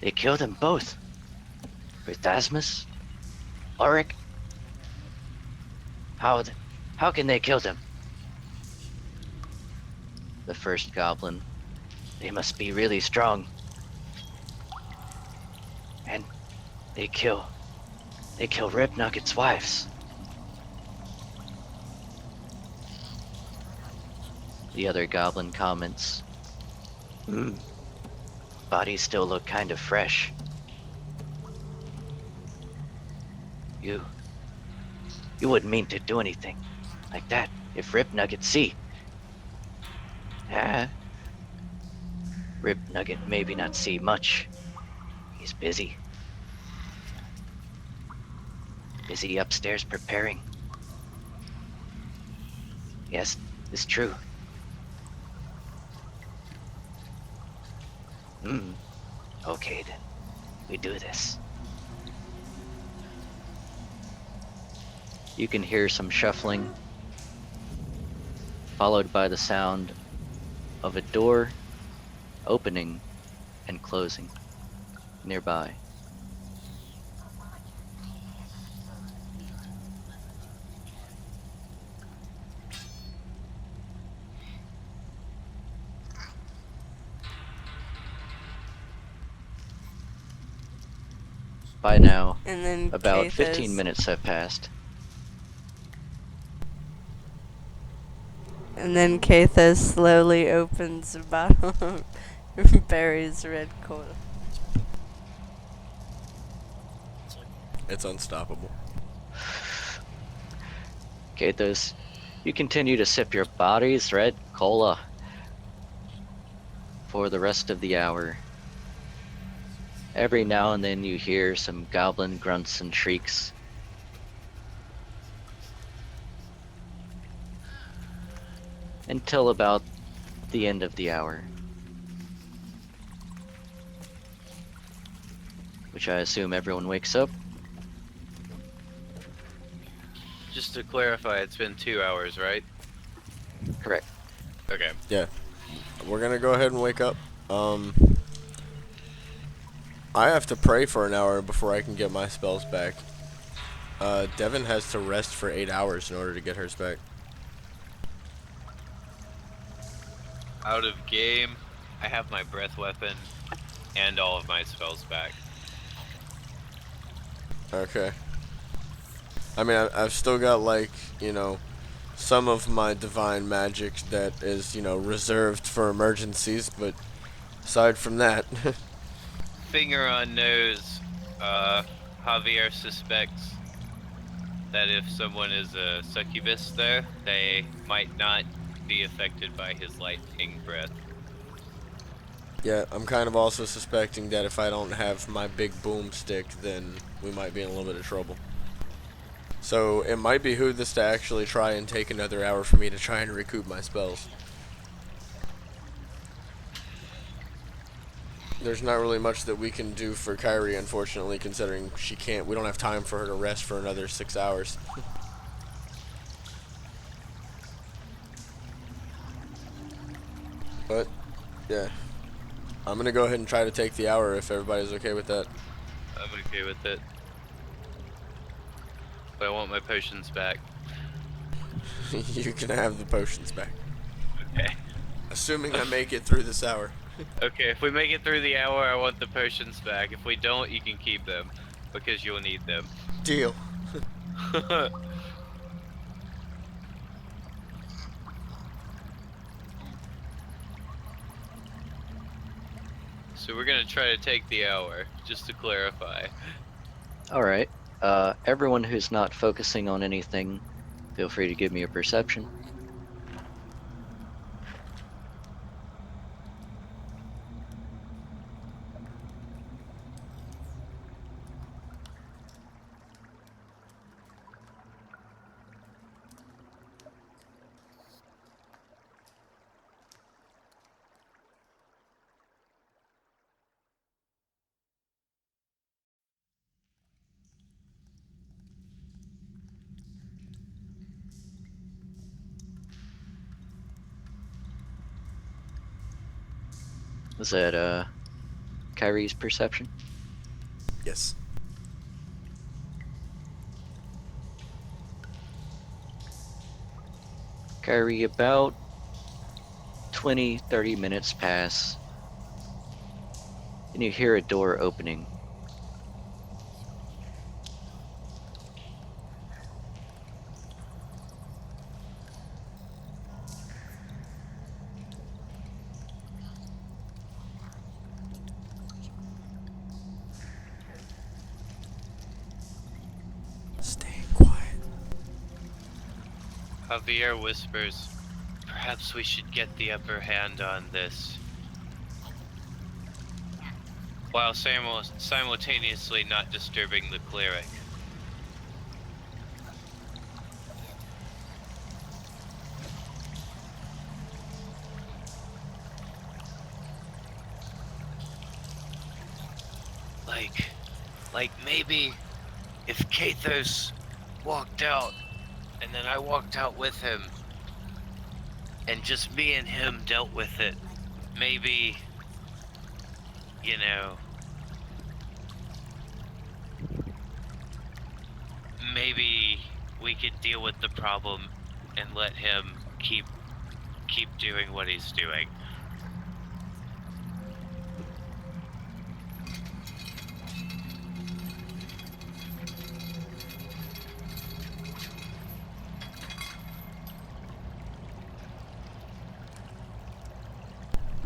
They killed them both. Rithasmus, Ulrich. How can they kill them? The first goblin. They must be really strong. And they kill Rip Nugget's wives. The other goblin comments. Bodies still look kind of fresh. You wouldn't mean to do anything like that if Rip Nugget see. Ah, Rip Nugget maybe not see much. He's busy. Busy upstairs preparing. Yes, it's true. Okay then. We do this. You can hear some shuffling, followed by the sound of a door opening and closing nearby. By now, And then about 15 minutes have passed. And then Kathas slowly opens a bottle of Barry's red cola. It's unstoppable. Kathos, you continue to sip your body's red cola for the rest of the hour. Every now and then you hear some goblin grunts and shrieks. Until about the end of the hour. Which I assume everyone wakes up. Just to clarify, it's been 2 hours, right? Correct. Okay. Yeah. We're gonna go ahead and wake up. I have to pray for an hour before I can get my spells back. Devin has to rest for 8 hours in order to get hers back. Out of game, I have my breath weapon and all of my spells back. Okay. I mean, I've still got, like, you know, some of my divine magic that is, you know, reserved for emergencies, but aside from that... Finger on nose, Javier suspects that if someone is a succubus there, they might not be affected by his lightning breath. Yeah, I'm kind of also suspecting that if I don't have my big boomstick, then we might be in a little bit of trouble. So it might behoove this to actually try and take another hour for me to try and recoup my spells. There's not really much that we can do for Kyrie, unfortunately, considering we don't have time for her to rest for another 6 hours. But, yeah. I'm gonna go ahead and try to take the hour if everybody's okay with that. I'm okay with it. But I want my potions back. You can have the potions back. Okay. Assuming I make it through this hour. Okay, if we make it through the hour, I want the potions back. If we don't, you can keep them, because you'll need them. Deal. So we're gonna try to take the hour, just to clarify. Alright. Everyone who's not focusing on anything, feel free to give me a perception. Was that, Kyrie's perception? Yes. Kyrie, about 20-30 minutes pass, and you hear a door opening. Stay quiet. Javier whispers, "Perhaps we should get the upper hand on this," while simultaneously not disturbing the cleric. Like maybe if Kathos walked out and then I walked out with him and just me and him dealt with it, maybe, you know, maybe we could deal with the problem and let him keep doing what he's doing.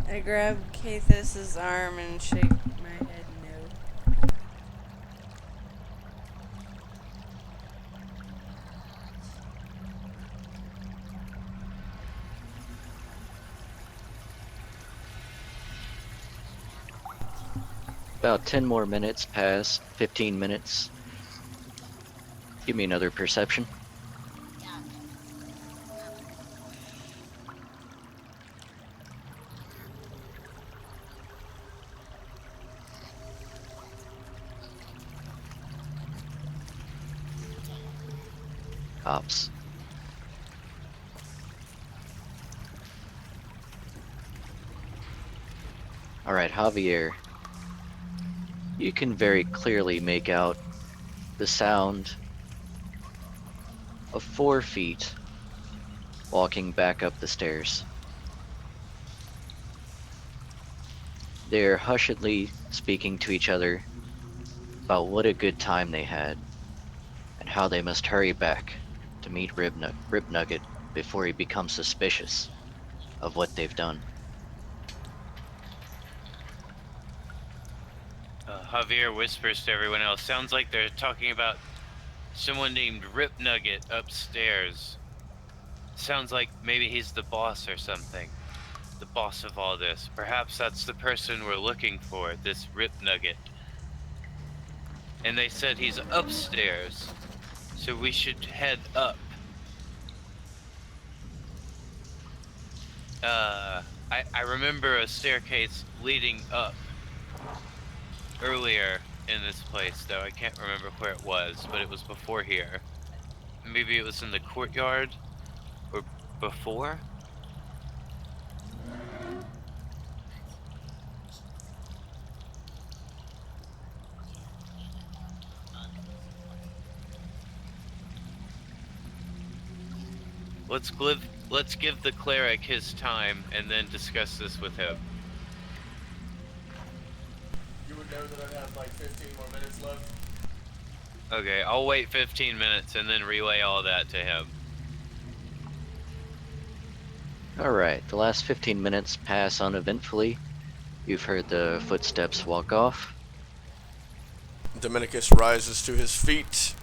I grab Kathos's arm and shake my head no. About 10 more minutes pass, 15 minutes. Give me another perception. Cops. Alright, Javier. You can very clearly make out the sound of 4 feet walking back up the stairs. They're hushedly speaking to each other about what a good time they had and how they must hurry back to meet Rib Nugget before he becomes suspicious of what they've done. Javier whispers to everyone else, "Sounds like they're talking about someone named Rip Nugget upstairs. Sounds like maybe he's the boss or something. The boss of all this. Perhaps that's the person we're looking for, this Rip Nugget. And they said he's upstairs, so we should head up." I remember a staircase leading up earlier in this place, though I can't remember where it was, but it was before here. Maybe it was in the courtyard, or before? Let's give the cleric his time and then discuss this with him. You would know that I'd have like 15 more minutes left. Okay, I'll wait 15 minutes and then relay all that to him. Alright, the last 15 minutes pass uneventfully. You've heard the footsteps walk off. Dominicus rises to his feet.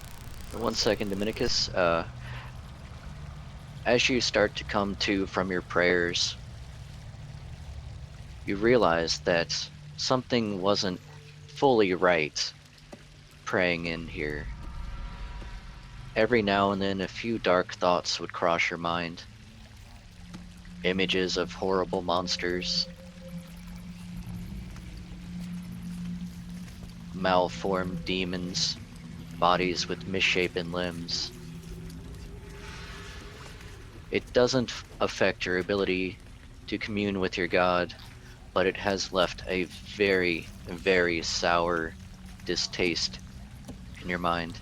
1 second, Dominicus. As you start to come to from your prayers, you realize that something wasn't fully right praying in here. Every now and then a few dark thoughts would cross your mind. Images of horrible monsters, malformed demons, bodies with misshapen limbs. It doesn't affect your ability to commune with your god but it has left a very, very sour distaste in your mind.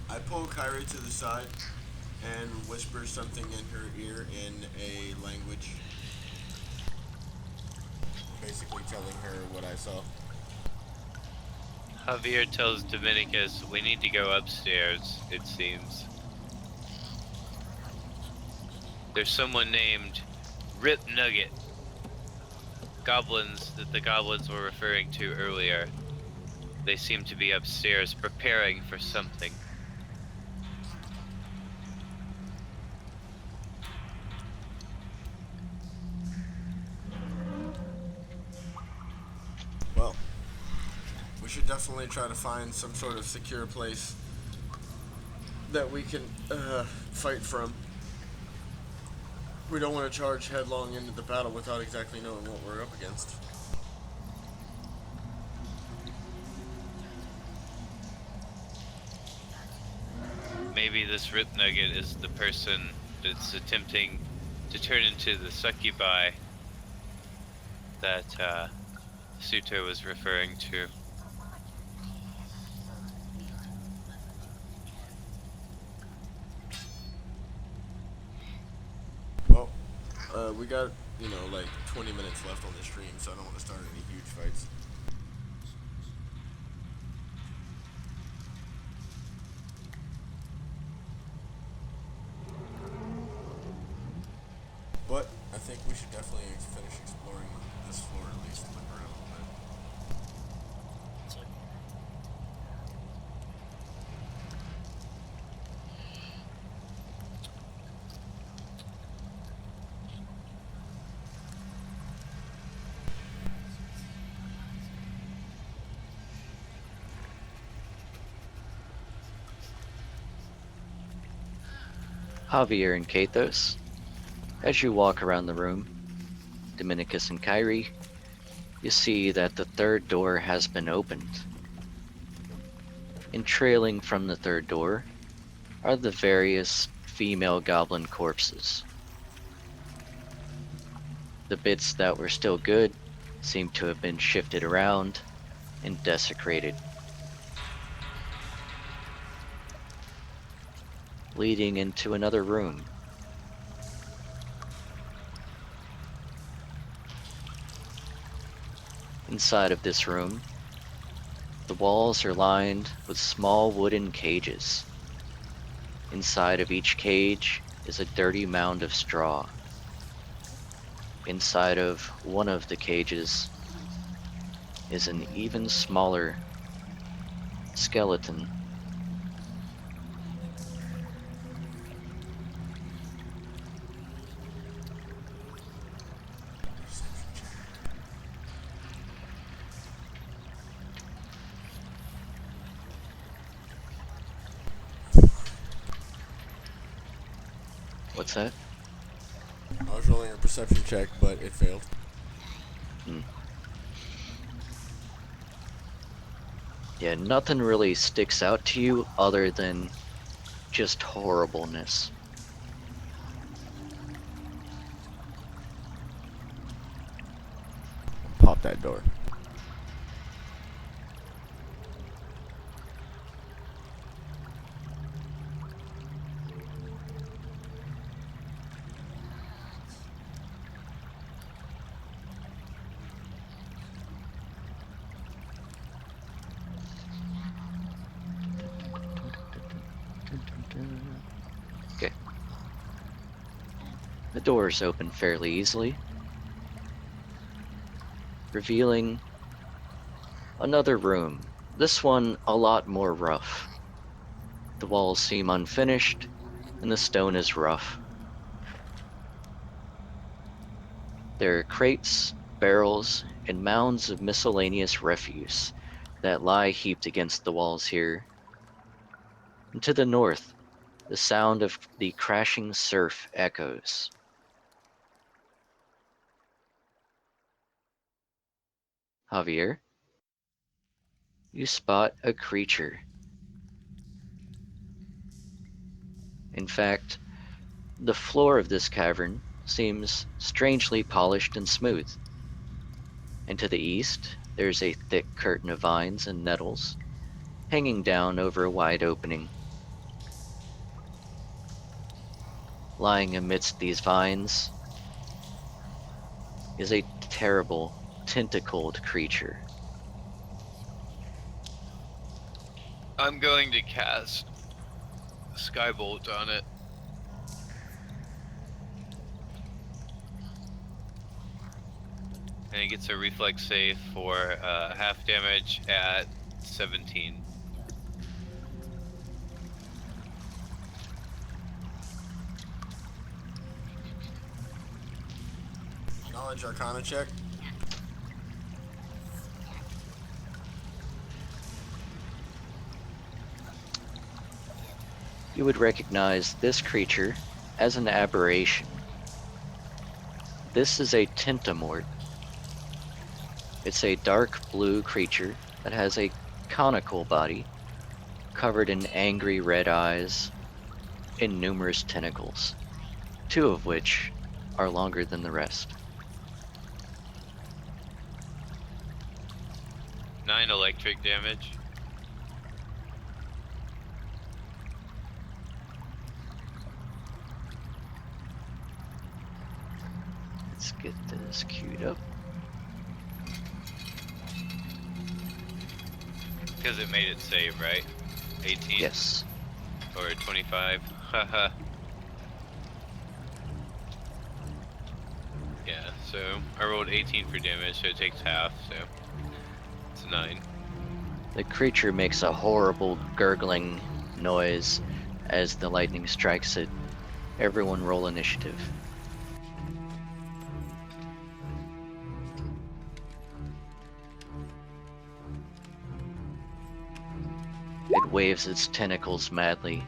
I pull Kyrie to the side and whisper something in her ear in a language, basically telling her what I saw. Javier tells Dominicus, we need to go upstairs, it seems. There's someone named Rip Nugget. Goblins that the goblins were referring to earlier. They seem to be upstairs preparing for something. Well, we should definitely try to find some sort of secure place that we can fight from. We don't want to charge headlong into the battle without exactly knowing what we're up against. Maybe this Rip Nugget is the person that's attempting to turn into the succubi that Suto was referring to. Well, we got, like 20 minutes left on the stream, so I don't want to start any huge fights. But I think we should definitely finish exploring this floor at least, look around a little bit. Javier and Kathos, as you walk around the room, Dominicus and Kyrie, you see that the third door has been opened. And trailing from the third door are the various female goblin corpses. The bits that were still good seem to have been shifted around and desecrated, leading into another room. Inside of this room, the walls are lined with small wooden cages. Inside of each cage is a dirty mound of straw. Inside of one of the cages is an even smaller skeleton. What's that? I was rolling a perception check, but it failed. Hmm. Yeah, nothing really sticks out to you other than just horribleness. Pop that door. Okay. The doors open fairly easily, revealing another room. This one a lot more rough. The walls seem unfinished, and the stone is rough. There are crates, barrels, and mounds of miscellaneous refuse that lie heaped against the walls here. And to the north, the sound of the crashing surf echoes. Javier, you spot a creature. In fact, the floor of this cavern seems strangely polished and smooth. And to the east, there's a thick curtain of vines and nettles hanging down over a wide opening. Lying amidst these vines is a terrible, tentacled creature. I'm going to cast Skybolt on it. And it gets a reflex save for half damage at 17. Knowledge Arcana check. You would recognize this creature as an aberration. This is a tentamort. It's a dark blue creature that has a conical body, covered in angry red eyes and numerous tentacles, two of which are longer than the rest. 9 electric damage. Let's get this queued up. Because it made it save, right? 18? Yes. Or 25? Haha. Yeah, so I rolled 18 for damage, so it takes half, so it's 9. The creature makes a horrible gurgling noise as the lightning strikes it. Everyone roll initiative. It waves its tentacles madly.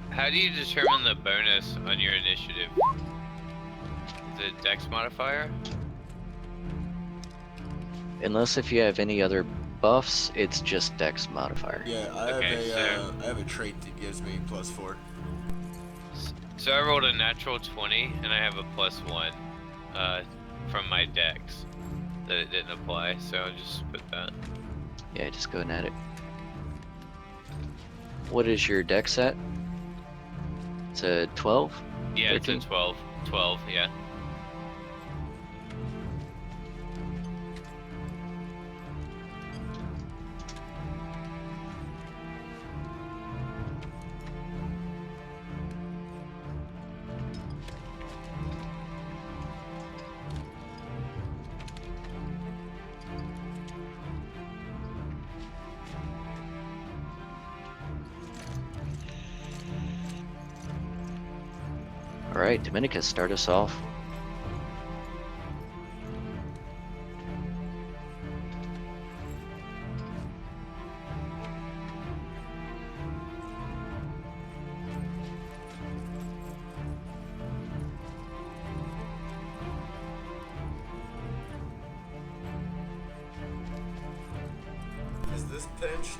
How do you determine the bonus on your initiative? Is it Dex modifier? Unless if you have any other buffs, it's just Dex modifier. Yeah, Okay, I have a trait that gives me +4. So I rolled a natural 20, and I have a +1 from my Dex that it didn't apply, so I'll just put that. Yeah, just go and add it. What is your Dex at? It's a 12? Yeah, 13? it's a 12. 12, yeah. Alright, Dominica, start us off. Is this pinched?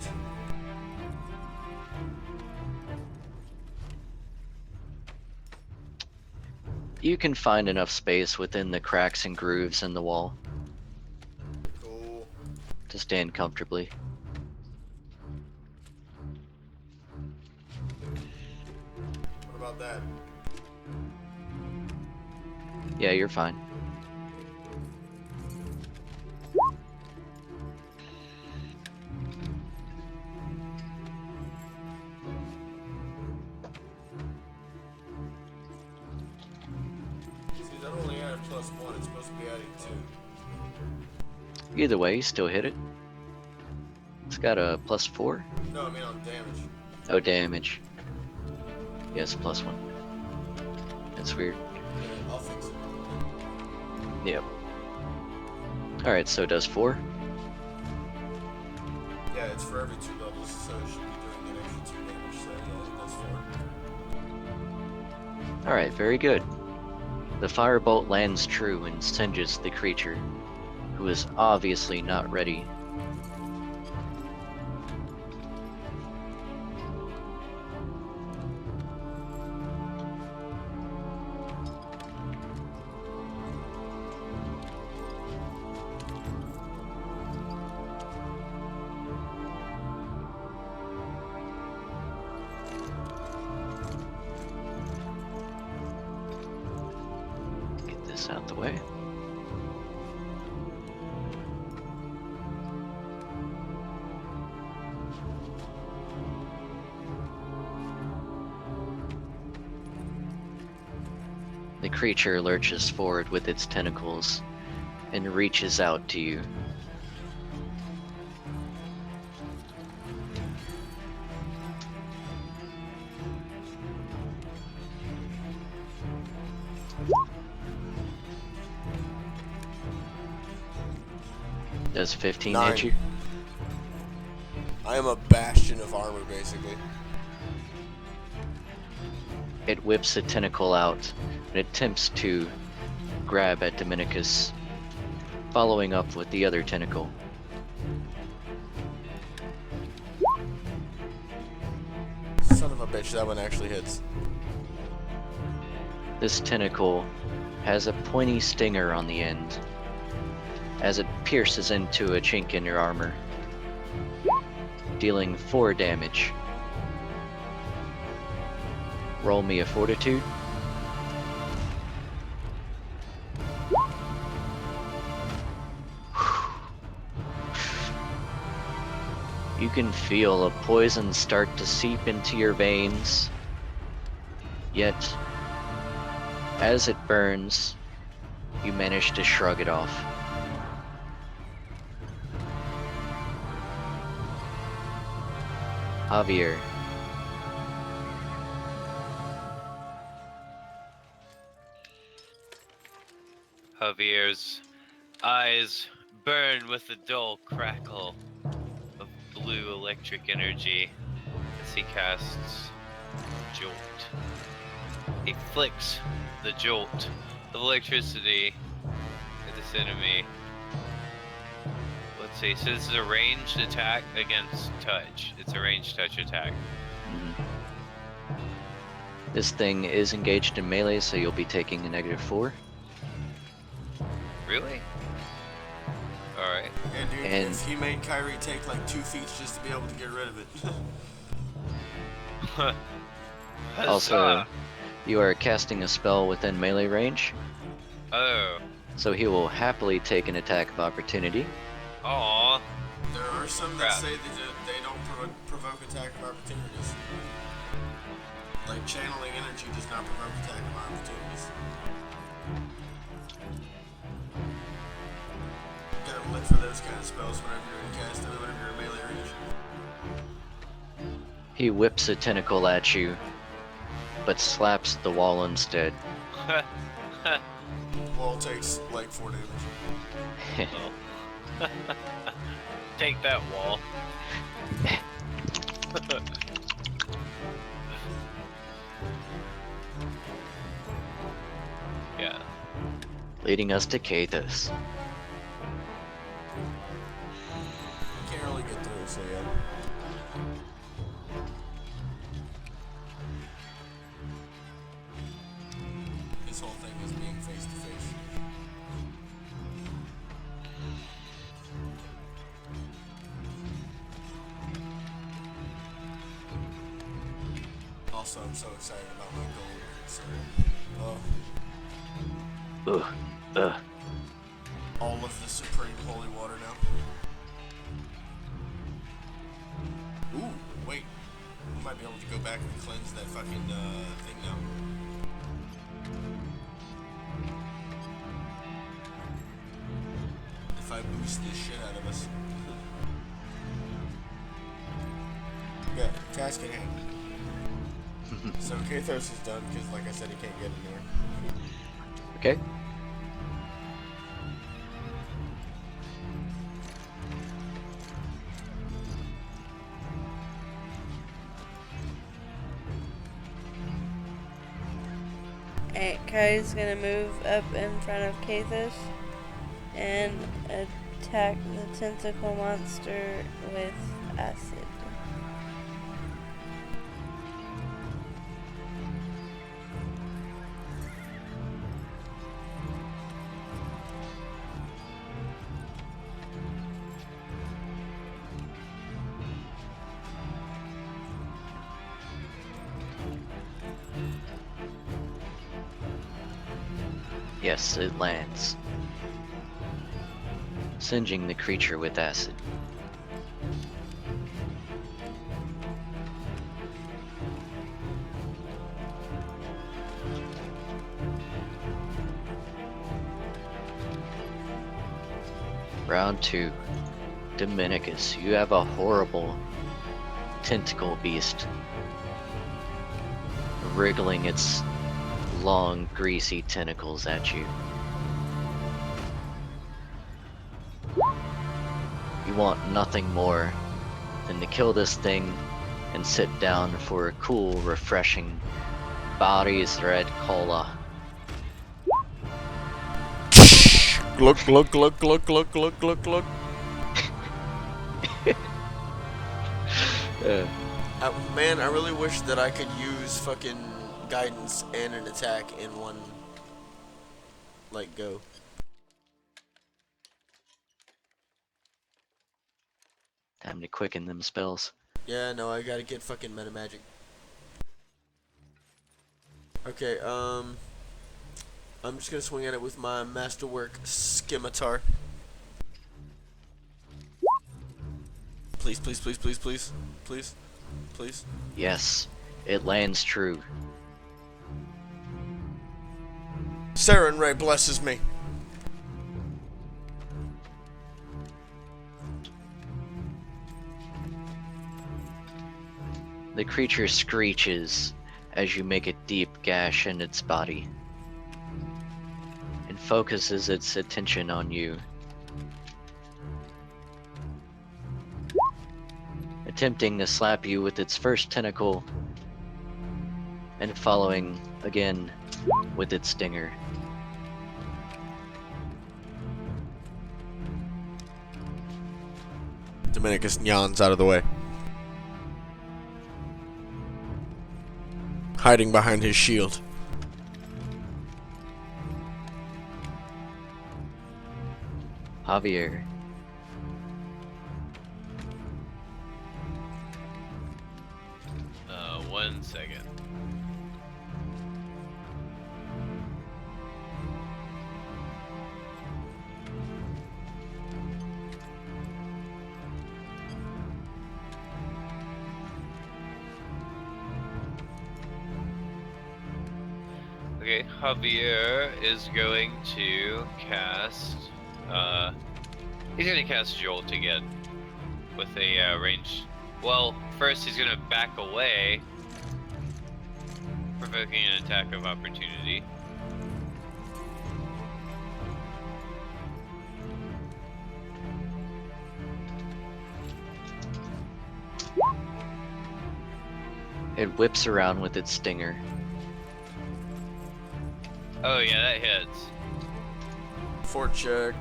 You can find enough space within the cracks and grooves in the wall Cool. to stand comfortably. What about that? Yeah, you're fine. See, that only added +1. It's supposed to be adding 2. Either way, you still hit it. It's got a +4. No, I mean on damage. Oh, damage. Yes, +1. That's weird. Yeah, I'll fix it. Yep. Alright, so it does 4. Yeah, it's for every 2 levels, so it should be doing an extra 2 damage. So yeah, that's 4. Alright, very good. The firebolt lands true and singes the creature, who is obviously not ready. this out the way. The creature lurches forward with its tentacles and reaches out to you. Does 15 hit 9. you? I am a bastion of armor, basically. It whips a tentacle out and attempts to grab at Dominicus, following up with the other tentacle. Son of a bitch, that one actually hits. This tentacle has a pointy stinger on the end as it pierces into a chink in your armor, dealing 4 damage. Roll me a fortitude. You can feel a poison start to seep into your veins, yet as it burns, you manage to shrug it off. Javier. Javier's eyes burn with a dull crackle of blue electric energy as he casts Jolt. He flicks the jolt of electricity at this enemy. Let's see, so this is a ranged attack against touch. It's a ranged touch attack. This thing is engaged in melee, so you'll be taking a -4. Really? Alright. Yeah, dude, And- if he made Kyrie take like 2 feet just to be able to get rid of it. Also, Huzzah! you are casting a spell within melee range, Oh. so he will happily take an attack of opportunity. Aw. There are some Crap. that say that they don't provoke attack of opportunities. Like channeling energy does not provoke attack of opportunities. You gotta look for those kind of spells whenever you're in cast and whenever you're in melee range. He whips a tentacle at you, but slaps the wall instead. Wall takes like 4 damage. Take that wall. Yeah. Leading us to Kathus. Can't really get through, so yeah. This whole thing is being face to face. Also, I'm so excited about my gold, so Ugh. all of the supreme holy water now. Ooh, wait. We might be able to go back and cleanse that fucking thing now. If I boost this shit out of us. Yeah, task at hand. So Kathos is done because, like I said, he can't get anywhere. Okay. Alright, Kai's gonna move up in front of Kathus and attack the tentacle monster with acid. Yes, it lands, singeing the creature with acid. Round 2. Dominicus, you have a horrible tentacle beast wriggling its long, greasy tentacles at you. You want nothing more than to kill this thing and sit down for a cool, refreshing body's red cola. Look, look, look, look, look, look, look, look. Man, I really wish that I could use fucking guidance and an attack in one, like, go. Time to quicken them spells. Yeah, no, I gotta get fucking meta magic. Okay, I'm just gonna swing at it with my masterwork scimitar. Please, please, please, please, please, please, please. Yes, it lands true. Saren Ray blesses me. The creature screeches as you make a deep gash in its body and focuses its attention on you. Attempting to slap you with its first tentacle and following again with its stinger. Dominicus yawns out of the way, hiding behind his shield. Javier, 1 second. Okay, Javier is going to cast. He's going to cast Jolt again with a range. Well, first he's going to back away, provoking an attack of opportunity. it whips around with its stinger. Oh yeah, that hits. Fort check.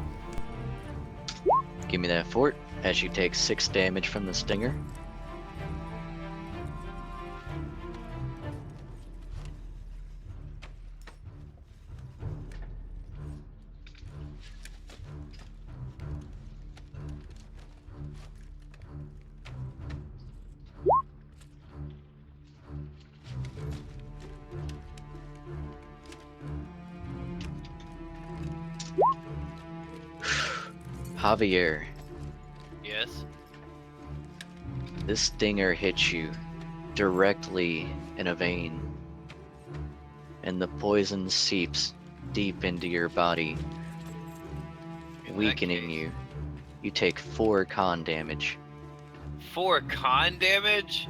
Give me that fort as you take 6 damage from the stinger. Javier, Yes. this stinger hits you directly in a vein, and the poison seeps deep into your body, In that weakening case- you. You take 4 con damage. 4 con damage?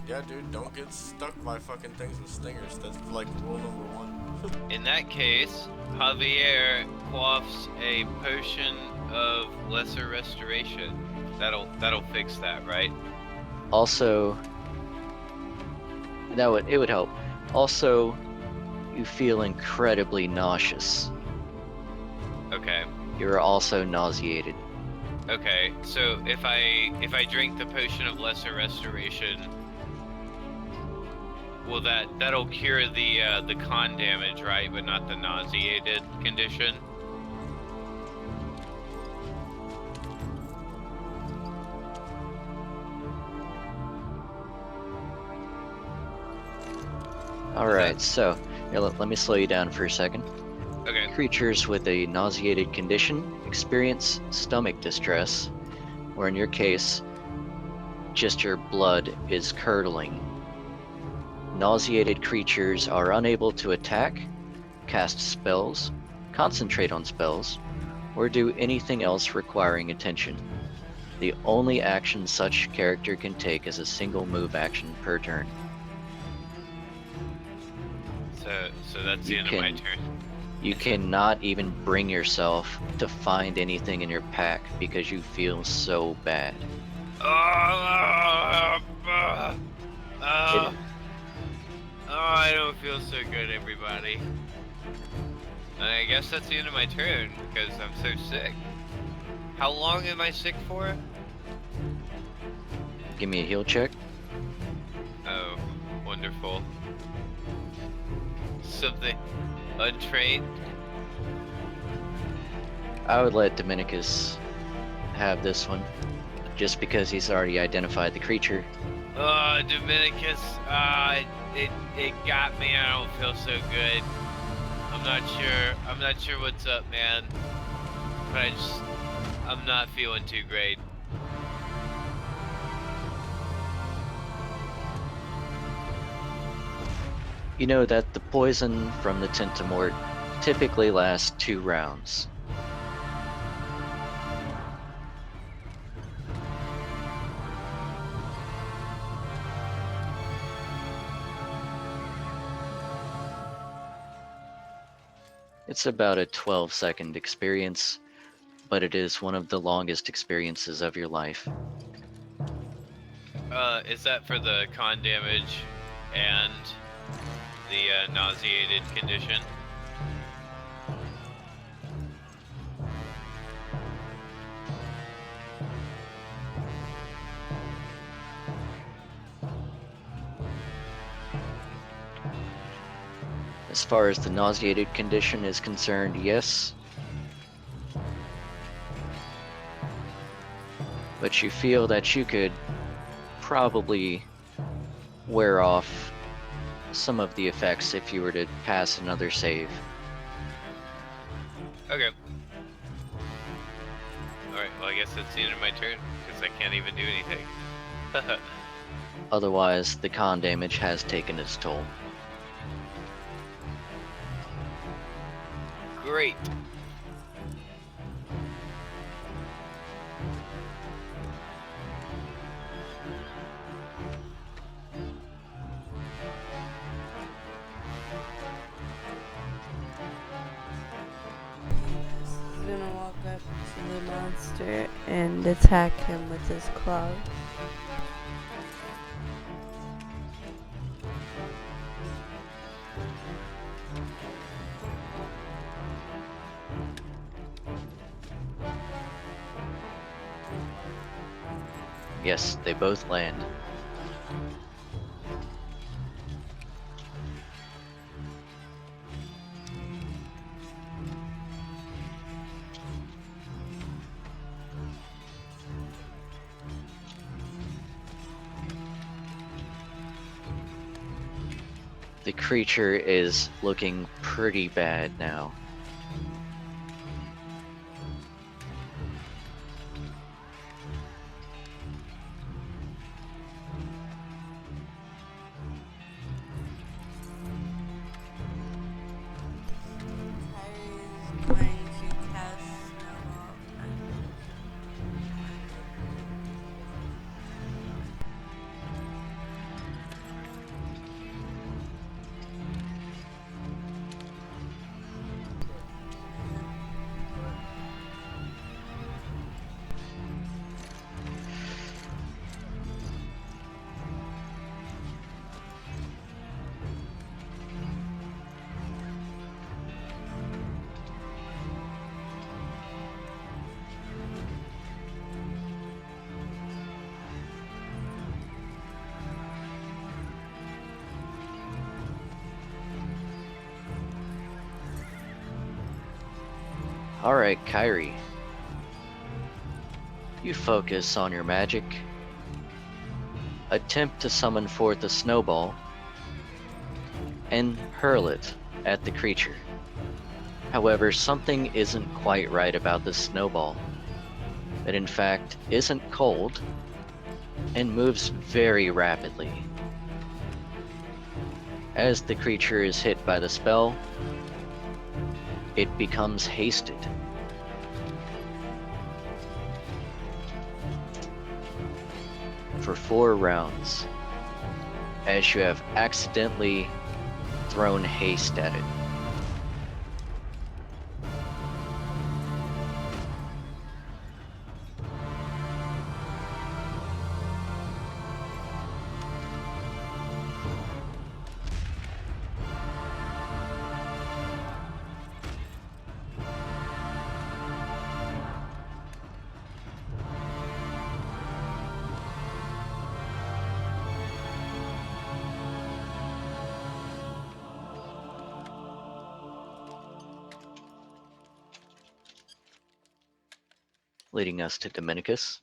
Yeah, dude, don't get stuck by fucking things with stingers. That's like rule number 1. In that case, Javier quaffs a potion of lesser restoration. That'll fix that, right? Also, it would help. Also, you feel incredibly nauseous. Okay. You're also nauseated. Okay. So if I drink the potion of lesser restoration, will that'll cure the con damage, right? But not the nauseated condition. Alright, so here, let me slow you down for a second. Okay. Creatures with a nauseated condition experience stomach distress, or in your case, just your blood is curdling. Nauseated creatures are unable to attack, cast spells, concentrate on spells, or do anything else requiring attention. The only action such character can take is a single move action per turn. So that's the You end of my can turn. you cannot even bring yourself to find anything in your pack because you feel so bad. Oh, It I don't feel so good, everybody. I guess that's the end of my turn because I'm so sick. How long am I sick for? Give me a heal check. Oh, wonderful. Something untrained. I would let Dominicus have this one, just because he's already identified the creature. Oh, Dominicus, it got me. I don't feel so good. I'm not sure what's up, man. But I'm not feeling too great. You know that the poison from the Tentamort typically lasts 2 rounds. It's about a 12-second experience, but it is one of the longest experiences of your life. Is that for the con damage and the nauseated condition? As far as the nauseated condition is concerned, yes. But you feel that you could probably wear off some of the effects if you were to pass another save. Okay. Alright, well I guess that's the end of my turn, because I can't even do anything. Otherwise, the con damage has taken its toll. Great. He's gonna walk up to the monster and attack him with his claw. Yes, they both land. The creature is looking pretty bad now. Harry is going to cast Snowball. Alright, Kyrie. You focus on your magic. Attempt to summon forth a snowball and hurl it at the creature. However, something isn't quite right about this snowball. It in fact isn't cold and moves very rapidly. As the creature is hit by the spell, it becomes hasted. For 4 rounds, as you have accidentally thrown haste at it. Leading us to Dominicus.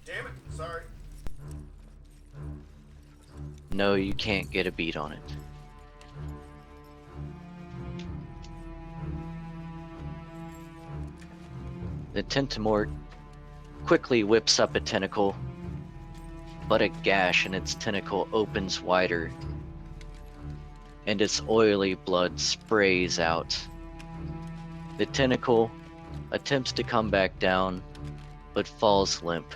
Damn it, sorry. No, you can't get a beat on it. The Tentamort quickly whips up a tentacle, but a gash in its tentacle opens wider, and its oily blood sprays out. The tentacle attempts to come back down, but falls limp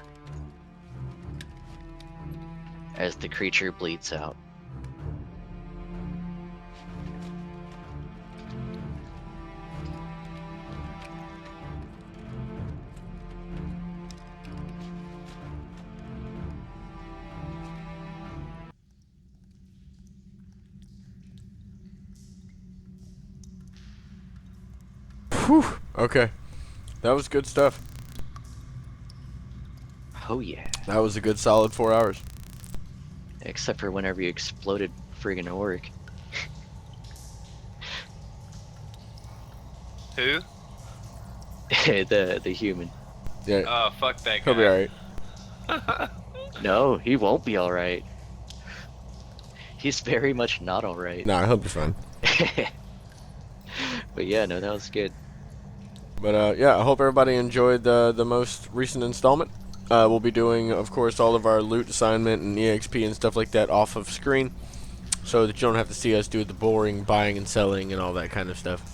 as the creature bleeds out. Whew. Okay. That was good stuff. Oh yeah. That was a good solid 4 hours. Except for whenever you exploded friggin' Oric. Who? the human. Yeah, Oh, fuck that he'll be guy. alright. No, he won't be alright. He's very much not alright. Nah, he'll be fine. But yeah, no, that was good. But yeah, I hope everybody enjoyed the most recent installment. We'll be doing, of course, all of our loot assignment and EXP and stuff like that off of screen, so that you don't have to see us do the boring buying and selling and all that kind of stuff.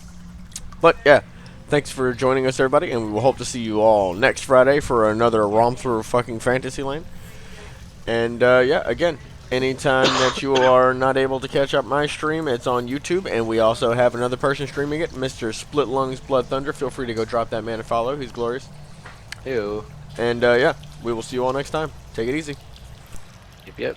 But yeah, thanks for joining us, everybody, and we will hope to see you all next Friday for another romp through fucking Fantasyland. And yeah, again, anytime that you are not able to catch up my stream, it's on YouTube, and we also have another person streaming it, Mr. Split Lungs Blood Thunder. Feel free to go drop that man a follow. He's glorious. Ew. And yeah, we will see you all next time. Take it easy. Yep, yep.